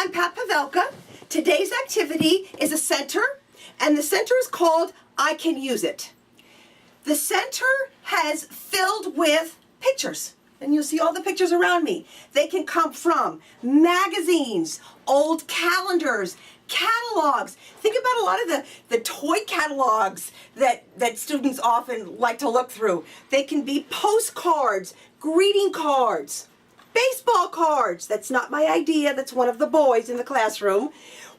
I'm Pat Pavelka. Today's activity is a center, and the center is called I Can Use It. The center has filled with pictures, and you'll see all the pictures around me. They can come from magazines, old calendars, catalogs. Think about a lot of the toy catalogs that students often like to look through. They can be postcards, greeting cards, baseball cards. That's not my idea. That's one of the boys in the classroom.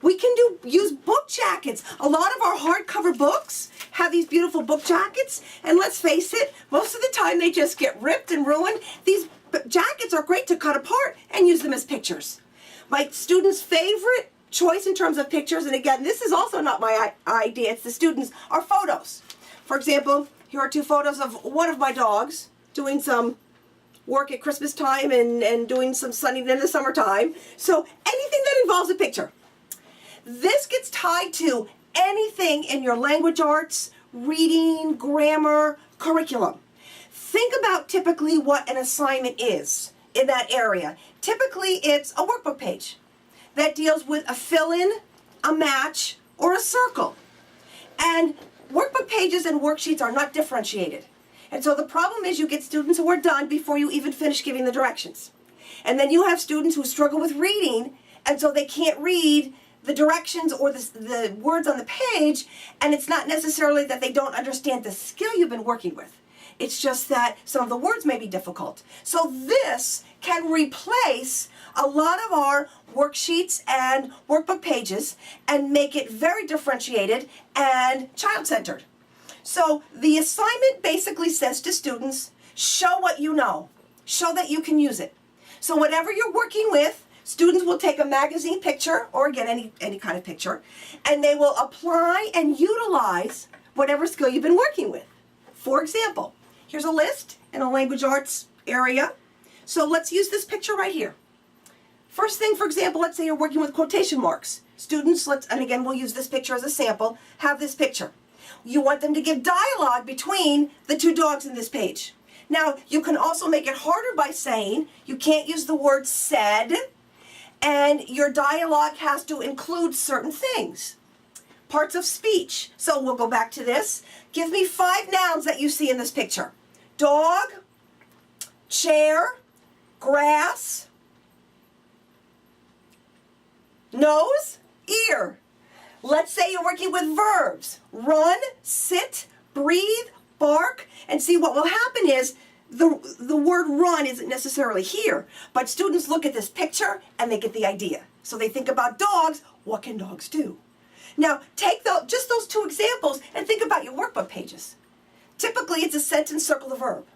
We can use book jackets. A lot of our hardcover books have these beautiful book jackets, and let's face it, most of the time they just get ripped and ruined. These jackets are great to cut apart and use them as pictures. My students' favorite choice in terms of pictures, and again, this is also not my idea, it's the students, are photos. For example, here are two photos of one of my dogs doing some work at Christmas time and doing some sunning in the summertime. So anything that involves a picture. This gets tied to anything in your language arts, reading, grammar, curriculum. Think about typically what an assignment is in that area. Typically it's a workbook page that deals with a fill-in, a match, or a circle. And workbook pages and worksheets are not differentiated. And so the problem is you get students who are done before you even finish giving the directions. And then you have students who struggle with reading, and so they can't read the directions or the words on the page, and it's not necessarily that they don't understand the skill you've been working with. It's just that some of the words may be difficult. So this can replace a lot of our worksheets and workbook pages and make it very differentiated and child-centered. So the assignment basically says to students, show what you know. Show that you can use it. So whatever you're working with, students will take a magazine picture, or again, any kind of picture, and they will apply and utilize whatever skill you've been working with. For example, here's a list in a language arts area. So let's use this picture right here. First thing, for example, let's say you're working with quotation marks. Students, and again, we'll use this picture as a sample, have this picture. You want them to give dialogue between the two dogs in this page. Now, you can also make it harder by saying you can't use the word said, and your dialogue has to include certain things. Parts of speech. So we'll go back to this. Give me 5 nouns that you see in this picture. Dog, chair, grass, nose, ear. Let's say you're working with verbs. Run, sit, breathe, bark, and see what will happen is the word run isn't necessarily here, but students look at this picture and they get the idea. So they think about dogs, what can dogs do? Now take just those 2 examples and think about your workbook pages. Typically it's a sentence, circle the verb.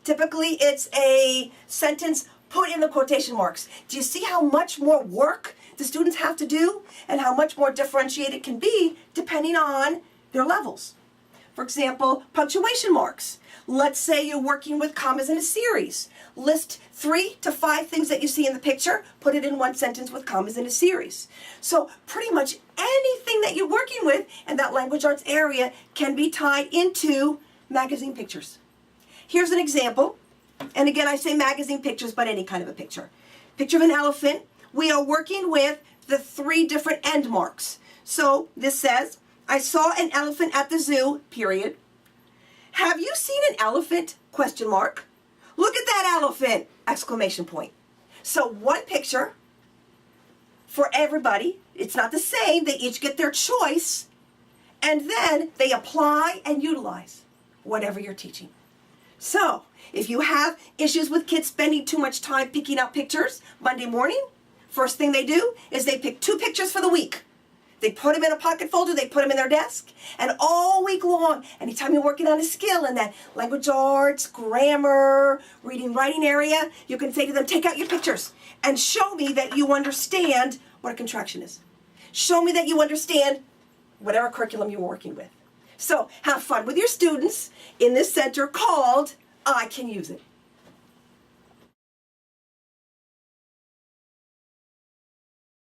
Typically it's a sentence, put in the quotation marks. Do you see how much more work the students have to do and how much more differentiated it can be depending on their levels? For example, punctuation marks. Let's say you're working with commas in a series. List 3 to 5 things that you see in the picture, put it in one sentence with commas in a series. So pretty much anything that you're working with in that language arts area can be tied into magazine pictures. Here's an example. And again, I say magazine pictures, but any kind of a picture. Picture of an elephant. We are working with the 3 different end marks. So this says, I saw an elephant at the zoo, period. Have you seen an elephant? Question mark. Look at that elephant! Exclamation point. So one picture for everybody. It's not the same. They each get their choice. And then they apply and utilize whatever you're teaching. So if you have issues with kids spending too much time picking out pictures Monday morning, first thing they do is they pick 2 pictures for the week. They put them in a pocket folder, they put them in their desk, and all week long, anytime you're working on a skill in that language arts, grammar, reading, writing area, you can say to them, take out your pictures and show me that you understand what a contraction is. Show me that you understand whatever curriculum you're working with. So have fun with your students in this center called I Can Use It.